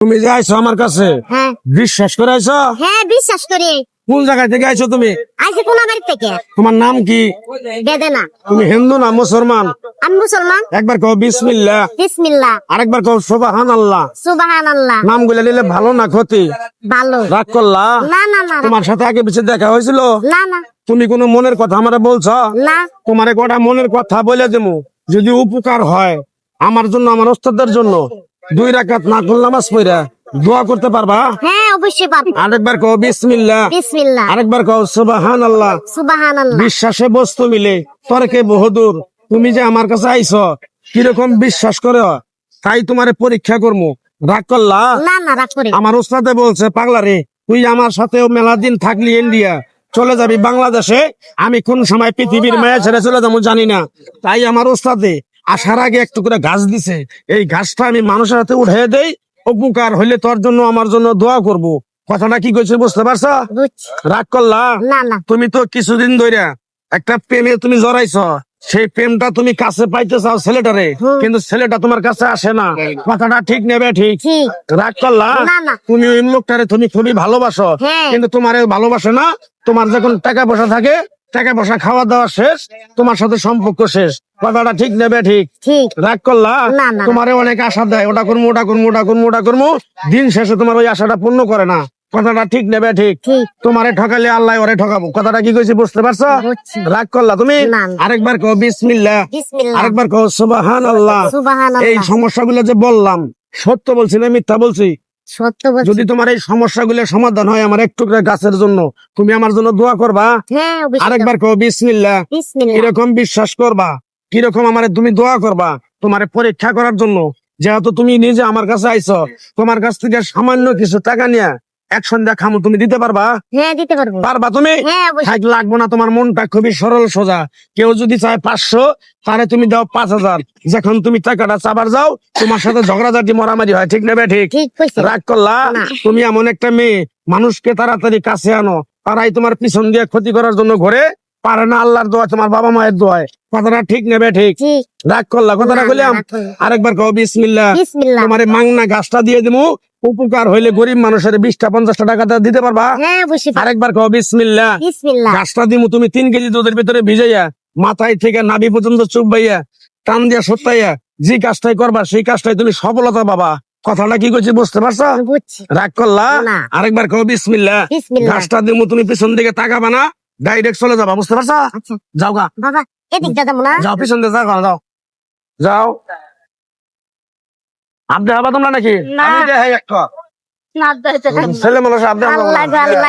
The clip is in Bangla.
তুমি যে আইছো আমার কাছে হ্যাঁ বিশ্বাস করে আইছো? হ্যাঁ বিশ্বাস করি। কোন জায়গা থেকে আইছো তুমি? আইসি কোন বাড়ি থেকে? তোমার নাম কি? বেদনা। তুমি হিন্দু না মুসলমান? আমি মুসলমান। একবার কও বিসমিল্লাহ। বিসমিল্লাহ। আরেকবার কও সুবহানাল্লাহ। সুবহানাল্লাহ। নামগুলো নিলে ভালো না ক্ষতি? ভালো। রাগ করলা? না না না তোমার সাথে আগে পিছে দেখা হয়েছিল? না না তুমি কোনো মনের কথা আমারে বলছো? না। তোমারে কটা মনের কথা বলে দেবো, যদি উপকার হয় আমার জন্য, আমার ওস্তাদের জন্য 2 রাকাত নাফিল নামাজ পড়া দোয়া করতে পারবা? হ্যাঁ অবশ্যই পারবো। আরেকবার কও বিসমিল্লাহ। বিসমিল্লাহ। আরেকবার কও সুবহানাল্লাহ। সুবহানাল্লাহ। বিশ্বাসে বস্তু মিলে তর্কে বহুদূর। তুমি যে আমার কাছে আইছো কিরকম বিশ্বাস করো তাই তোমারে পরীক্ষা করবো। রাগ করলা? না না রাগ করি। আমার ওস্তাদে বলছে, পাগলা রে তুই আমার সাথেও মেলা দিন থাকলি ইন্ডিয়া, চলে যাবি বাংলাদেশে, আমি কোন সময় পৃথিবীর মায়া ছেড়ে চলে যাবো জানি না। তাই আমার ওস্তাদে আসার আগে একটু করে ঘাস দিছে, এই ঘাসটা আমি মানুষের হাতে উঠে দেই, উপকার হইলে তোর জন্য আমার জন্য দোয়া করব। কথাটা কি কইছে বুঝতে পারছো? বুঝছি। রাগ করলা? না না তুমি তো কিছুদিন ধরে একটা প্রেমে তুমি জড়াইছ, সেই প্রেমটা তুমি কাছে পাইতে চাও ছেলেটারে, কিন্তু ছেলেটা তোমার কাছে আসে না। কথাটা ঠিক নেবে ঠিক? ঠিক। রাগ করলা? না না তুমি ওই লোকটারে তুমি খুবই ভালোবাসো, হ্যাঁ। কিন্তু তোমার ভালোবাসে না। তোমার যখন টাকা পয়সা থাকে, টাকা পয়সা খাওয়া দাওয়া শেষ, তোমার সাথে সম্পর্ক শেষ। কথাটা ঠিক নেবে ঠিক? ঠিক। রাগ করলা? না, না। তোমারে অনেক আশা দেয়, ওটা করবো ওটা করবো ওটা করবো ওটা করবো, দিন শেষে তোমার ওই আশাটা পূর্ণ করে না। কথাটা ঠিক নেবে ঠিক? ঠিক। তোমারে ঠকালে আল্লাহ ওরে ঠকাবো। কথাটা কি কইছি বুঝতে পারছো? বুঝছি। রাগ করলা তুমি? না, না। আরেকবার কও বিসমিল্লাহ। বিসমিল্লাহ। আরেকবার কও সুবহানাল্লাহ। সুবহানাল্লাহ। এই সমস্যাগুলো যে বললাম, সত্য বলছি না মিথ্যা বলছি? সত্য বলছি। যদি তোমার এই সমস্যাগুলো সমাধান হয় আমার একটু করে গাছের জন্য, তুমি আমার জন্য দোয়া করবা? হ্যাঁ অবশ্যই। আরেকবার কও বিসমিল্লাহ। বিসমিল্লাহ। কিরকম বিশ্বাস করবা, কিরকম আমারে তুমি দোয়া করবা তোমারে পরীক্ষা করার জন্য। যেহেতু তুমি নিজে আমার কাছে আইছো, তোমার কাছ থেকে সামান্য কিছু টাকা নিয়ে এক সন্ধ্যা খামু, তুমি দিতে পারবা? হ্যাঁ দিতে পারবো। পারবা তুমি? হ্যাঁ অবশ্যই। থাক লাগবো না, তোমার মনটা খুবই সরল সোজা। কেউ যদি চায় 500, তাহলে তুমি দাও 5000। যখন তুমি টাকাটা চাবার যাও, তোমার সাথে ঝগড়াঝাটি মরামারি হয়, ঠিক নেবে ঠিক? ঠিক কইছে। রাগ করলা? না। তুমি এমন একটা মেয়ে, মানুষকে তাড়াতাড়ি কাছে আনো, তারাই তোমার পিছন দিয়ে ক্ষতি করার জন্য ঘরে পারে না। আল্লাহর দোয়া, তোমার বাবা মায়ের দোয়ায়। কথাটা ঠিক নেবে ঠিক? ঠিক। রাগ করলা? কথাটা না, বললাম। রাগ করিনি। আরেকবার কও বিসমিল্লাহ। বিসমিল্লাহ। তোমার মাংনা গাছটা দিয়ে দিমু, উপকার হইলে গরিব মানুষের 20টা 50টা টাকা দিতে পারবা? হ্যাঁ অবশ্যই পারবো। আরেকবার কও বিসমিল্লাহ। বিসমিল্লাহ। গাছটা দিমু, তুমি 3 কেজি দুধের ভিতরে ভিজাইয়া মাথায় থেকে নাভি পর্যন্ত চুবাইয়া টান দিয়া সত্তাইয়া যে কাজটাই করবা, সেই কাজটাই তুমি সফলতা পাবা। কথাটা কি করছি বুঝতে পারছো? বুঝছি। রাগ করলা? না। আরেকবার কও বিসমিল্লাহ। বিসমিল্লাহ। গাছটা দিমু, তুমি পিছন দিকে তাকাবা না, ডাইরেক্ট চলে যাবা, বুঝতে পারছো? আচ্ছা যাও গা, বাবা এদিক দাদা না। যাও পিছন দিয়ে যাও, যাও যাও। আবদে হবা তোমরা নাকি? না। আমি দেখাই একটা না দাইতে ছেলে মানুষ আবদে হবা আল্লাহ না। আল্লাহ